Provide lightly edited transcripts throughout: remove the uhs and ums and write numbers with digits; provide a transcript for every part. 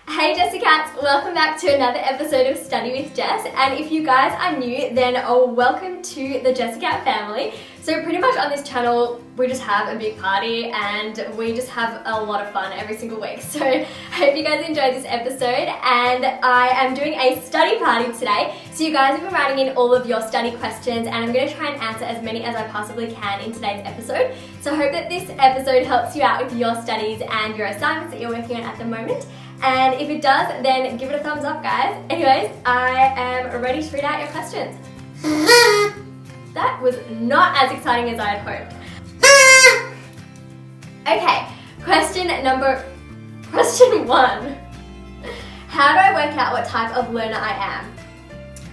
Hey Jessicats, welcome back to another episode of Study with Jess, and if you guys are new, then welcome to the Jessicat family. So pretty much on this channel, we just have a big party and we just have a lot of fun every single week. So I hope you guys enjoyed this episode, and I am doing a study party today. So you guys have been writing in all of your study questions, and I'm going to try and answer as many as I possibly can in today's episode. So I hope that this episode helps you out with your studies and your assignments that you're working on at the moment. And if it does, then give it a thumbs up, guys. Anyways, I am ready to read out your questions. That was not as exciting as I had hoped. Okay, question one. How do I work out what type of learner I am?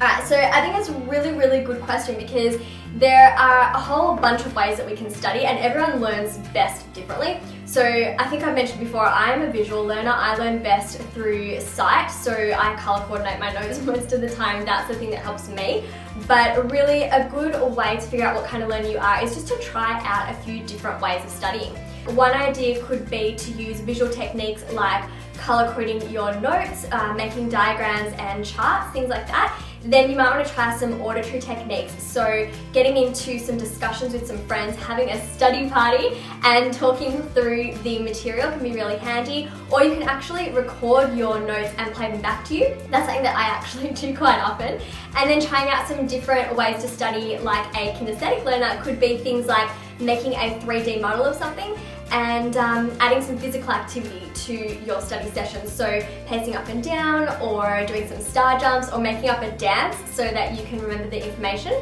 Alright, so I think it's a really good question because there are a whole bunch of ways that we can study and everyone learns best differently. So I think I mentioned before, I'm a visual learner. I learn best through sight, so I color coordinate my notes most of the time. That's the thing that helps me. But really a good way to figure out what kind of learner you are is just to try out a few different ways of studying. One idea could be to use visual techniques like color coding your notes, making diagrams and charts, things like that. Then you might want to try some auditory techniques, so getting into some discussions with some friends, having a study party and talking through the material can be really handy, or you can actually record your notes and play them back to you. That's something that I actually do quite often. And then trying out some different ways to study, like a kinesthetic learner could be things like making a 3D model of something and adding some physical activity to your study sessions. So pacing up and down, or doing some star jumps, or making up a dance so that you can remember the information.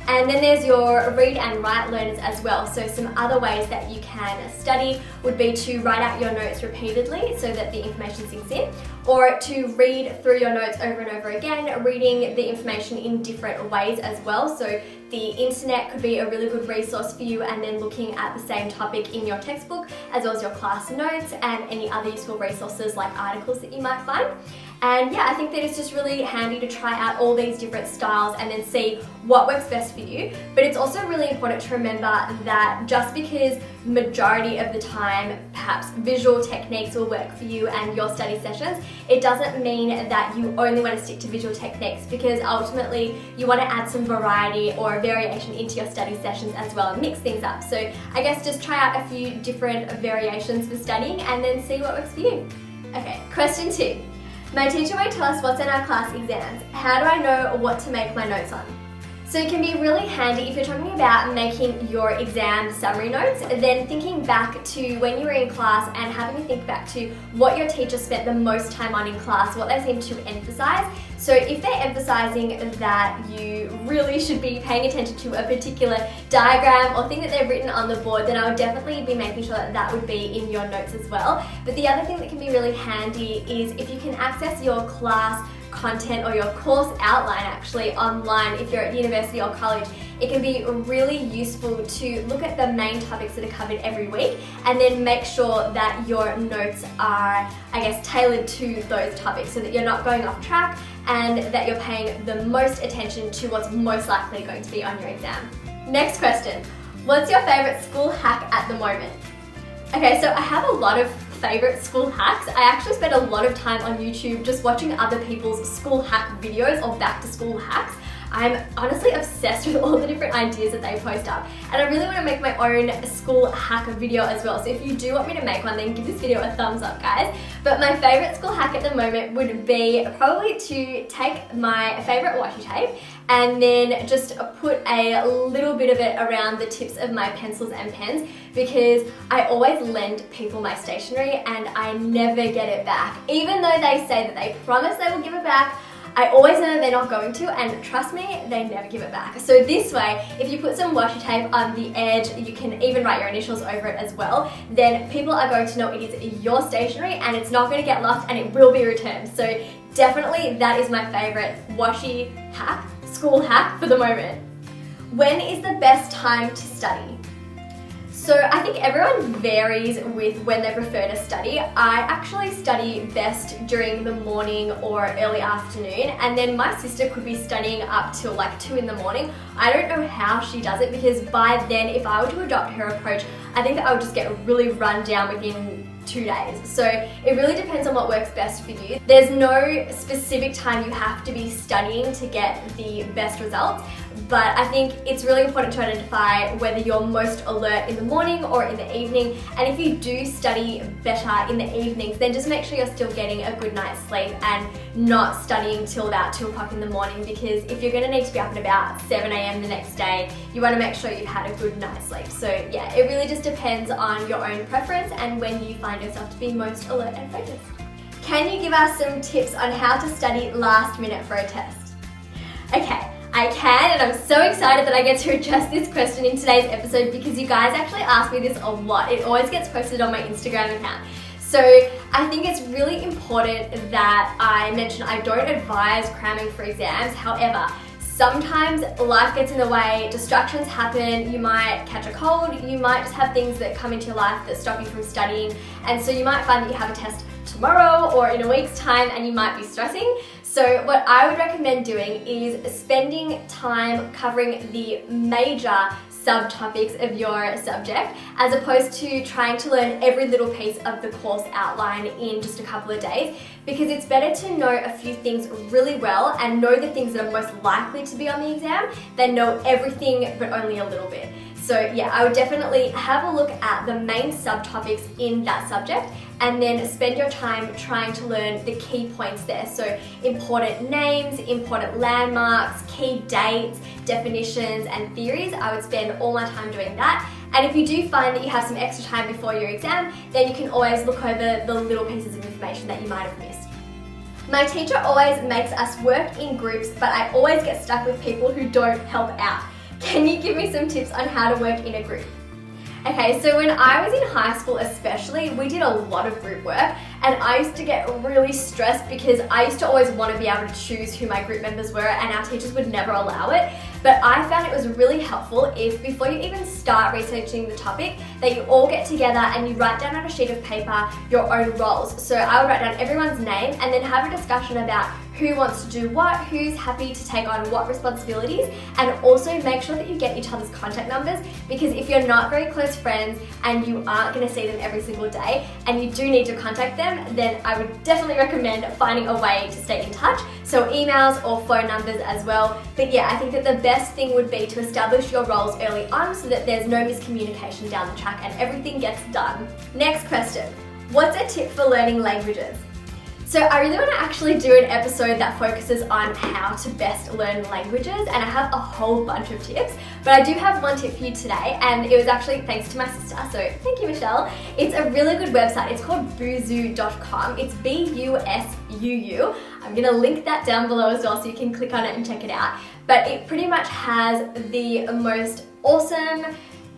And then there's your read and write learners as well. So some other ways that you can study would be to write out your notes repeatedly so that the information sinks in, or to read through your notes over and over again, reading the information in different ways as well. So the internet could be a really good resource for you, and then looking at the same topic in your textbook as well as your class notes and any other useful resources like articles that you might find. And yeah, I think that it's just really handy to try out all these different styles and then see what works best for you. But it's also really important to remember that just because majority of the time perhaps visual techniques will work for you and your study sessions, it doesn't mean that you only want to stick to visual techniques, because ultimately you want to add some variety or variation into your study sessions as well and mix things up. So I guess just try out a few different variations for studying and then see what works for you. Okay, question 2. My teacher won't tell us what's in our class exams. How do I know what to make my notes on? So it can be really handy if you're talking about making your exam summary notes, then thinking back to when you were in class and having to think back to what your teacher spent the most time on in class, what they seem to emphasize. So if they're emphasizing that you really should be paying attention to a particular diagram or thing that they've written on the board, then I would definitely be making sure that that would be in your notes as well. But the other thing that can be really handy is if you can access your class content or your course outline actually online. If you're at university or college, it can be really useful to look at the main topics that are covered every week and then make sure that your notes are, I guess, tailored to those topics so that you're not going off track and that you're paying the most attention to what's most likely going to be on your exam. Next question. What's your favorite school hack at the moment? Okay, so I have a lot of favorite school hacks. I actually spend a lot of time on YouTube just watching other people's school hack videos or back to school hacks. I'm honestly obsessed with all the different ideas that they post up, and I really want to make my own school hack video as well. So if you do want me to make one, then give this video a thumbs up, guys. But my favorite school hack at the moment would be probably to take my favorite washi tape and then just put a little bit of it around the tips of my pencils and pens, because I always lend people my stationery and I never get it back. Even though they say that they promise they will give it back, I always know they're not going to, and trust me, they never give it back. So this way, if you put some washi tape on the edge, you can even write your initials over it as well, then people are going to know it is your stationery and it's not going to get lost and it will be returned. So definitely that is my favorite washi hack, school hack for the moment. When is the best time to study? So I think everyone varies with when they prefer to study. I actually study best during the morning or early afternoon, and then my sister could be studying up till like 2 in the morning. I don't know how she does it, because by then if I were to adopt her approach, I think that I would just get really run down within 2 days. So it really depends on what works best for you. There's no specific time you have to be studying to get the best results, but I think it's really important to identify whether you're most alert in the morning or in the evening. And if you do study better in the evenings, then just make sure you're still getting a good night's sleep and not studying till about 2 o'clock in the morning, because if you're going to need to be up at about 7 a.m. the next day, you want to make sure you've had a good night's sleep. So yeah, it really just depends on your own preference and when you find yourself to be most alert and focused. Can you give us some tips on how to study last minute for a test? Okay, I can, and I'm so excited that I get to address this question in today's episode because you guys actually ask me this a lot. It always gets posted on my Instagram account. So I think it's really important that I mention I don't advise cramming for exams. However, sometimes life gets in the way, distractions happen, you might catch a cold, you might just have things that come into your life that stop you from studying, and so you might find that you have a test tomorrow or in a week's time and you might be stressing. So what I would recommend doing is spending time covering the major subtopics of your subject, as opposed to trying to learn every little piece of the course outline in just a couple of days, because it's better to know a few things really well and know the things that are most likely to be on the exam than know everything but only a little bit. So yeah, I would definitely have a look at the main subtopics in that subject and then spend your time trying to learn the key points there. So important names, important landmarks, key dates, definitions and theories. I would spend all my time doing that. And if you do find that you have some extra time before your exam, then you can always look over the little pieces of information that you might have missed. My teacher always makes us work in groups, but I always get stuck with people who don't help out. Can you give me some tips on how to work in a group? Okay, so when I was in high school especially, we did a lot of group work, and I used to get really stressed because I used to always want to be able to choose who my group members were, and our teachers would never allow it. But I found it was really helpful if, before you even start researching the topic, that you all get together and you write down on a sheet of paper your own roles. So I would write down everyone's name and then have a discussion about who wants to do what, who's happy to take on what responsibilities, and also make sure that you get each other's contact numbers, because if you're not very close friends and you aren't going to see them every single day and you do need to contact them, then I would definitely recommend finding a way to stay in touch, so emails or phone numbers as well. But yeah, I think that the best thing would be to establish your roles early on so that there's no miscommunication down the track and everything gets done. Next question, what's a tip for learning languages? So I really want to actually do an episode that focuses on how to best learn languages, and I have a whole bunch of tips, but I do have one tip for you today, and it was actually thanks to my sister, so thank you, Michelle. It's a really good website. It's called busu.com. It's B-U-S-U-U. I'm going to link that down below as well so you can click on it and check it out. But it pretty much has the most awesome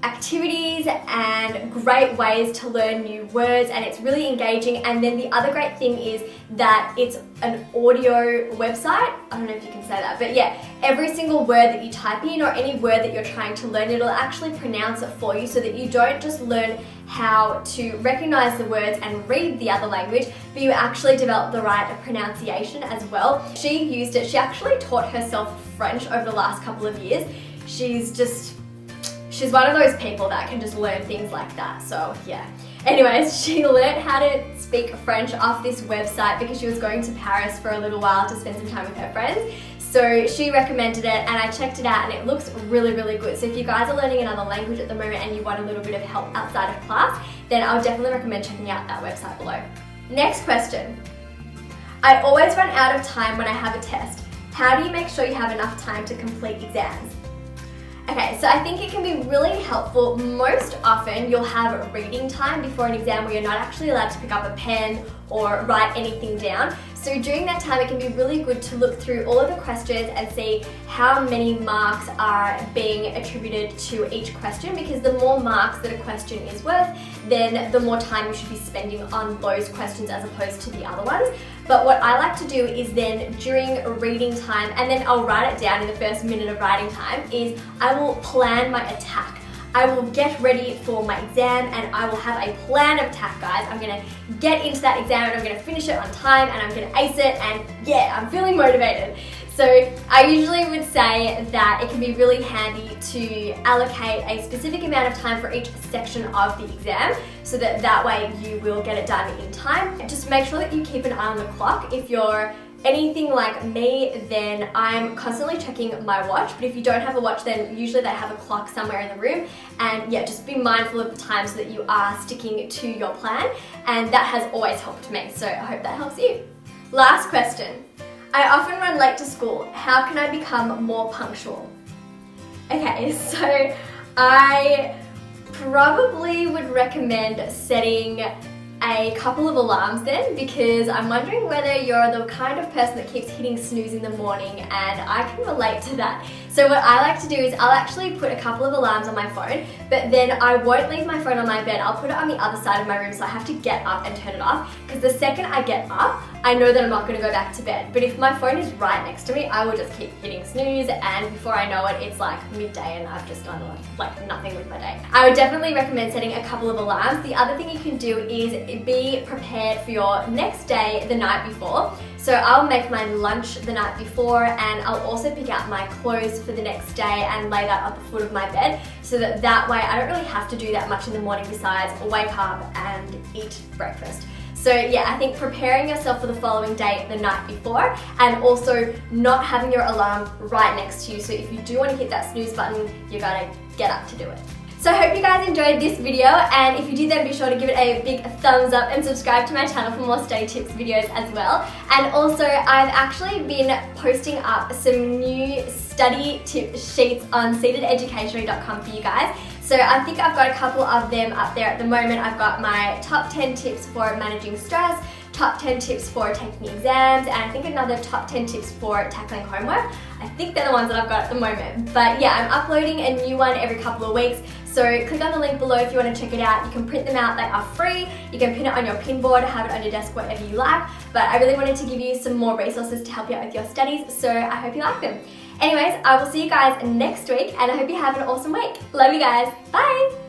activities and great ways to learn new words, and it's really engaging. And then the other great thing is that it's an audio website. I don't know if you can say that, but yeah, every single word that you type in or any word that you're trying to learn, it'll actually pronounce it for you, so that you don't just learn how to recognize the words and read the other language, but you actually develop the right pronunciation as well. She used it. She actually taught herself French over the last couple of years. She's one of those people that can just learn things like that, so yeah. Anyways, she learned how to speak French off this website because she was going to Paris for a little while to spend some time with her friends. So she recommended it and I checked it out, and it looks really, really good. So if you guys are learning another language at the moment and you want a little bit of help outside of class, then I would definitely recommend checking out that website below. Next question. I always run out of time when I have a test. How do you make sure you have enough time to complete exams? Okay, so I think it can be really helpful. Most often you'll have reading time before an exam where you're not actually allowed to pick up a pen or write anything down. So during that time, it can be really good to look through all of the questions and see how many marks are being attributed to each question, because the more marks that a question is worth, then the more time you should be spending on those questions as opposed to the other ones. But what I like to do is then during reading time, and then I'll write it down in the first minute of writing time, is I will plan my attack. I will get ready for my exam and I will have a plan of attack, guys. I'm gonna get into that exam and I'm gonna finish it on time and I'm gonna ace it, and yeah, I'm feeling motivated. So I usually would say that it can be really handy to allocate a specific amount of time for each section of the exam so that way you will get it done in time. Just make sure that you keep an eye on the clock. If you're anything like me, then I'm constantly checking my watch, but if you don't have a watch, then usually they have a clock somewhere in the room. And yeah, just be mindful of the time so that you are sticking to your plan, and that has always helped me, so I hope that helps you. Last question. I often run late to school. How can I become more punctual? Okay, so I probably would recommend setting a couple of alarms then, because I'm wondering whether you're the kind of person that keeps hitting snooze in the morning, and I can relate to that. So what I like to do is I'll actually put a couple of alarms on my phone, but then I won't leave my phone on my bed. I'll put it on the other side of my room, so I have to get up and turn it off, because the second I get up, I know that I'm not going to go back to bed. But if my phone is right next to me, I will just keep hitting snooze, and before I know it, it's like midday and I've just done like nothing with my day. I would definitely recommend setting a couple of alarms. The other thing you can do is be prepared for your next day the night before. So I'll make my lunch the night before, and I'll also pick out my clothes for the next day and lay that at the foot of my bed, so that way I don't really have to do that much in the morning besides wake up and eat breakfast. So yeah, I think preparing yourself for the following day the night before, and also not having your alarm right next to you, so if you do want to hit that snooze button, you gotta get up to do it. So I hope you guys enjoyed this video, and if you did, then be sure to give it a big thumbs up and subscribe to my channel for more study tips videos as well. And also, I've actually been posting up some new study tip sheets on seatededucationary.com for you guys. So I think I've got a couple of them up there at the moment. I've got my top 10 tips for managing stress, top 10 tips for taking exams, and I think another top 10 tips for tackling homework. I think they're the ones that I've got at the moment. But yeah, I'm uploading a new one every couple of weeks. So click on the link below if you want to check it out. You can print them out, they are free. You can pin it on your pin board, have it on your desk, whatever you like. But I really wanted to give you some more resources to help you out with your studies, so I hope you like them. Anyways, I will see you guys next week, and I hope you have an awesome week. Love you guys. Bye!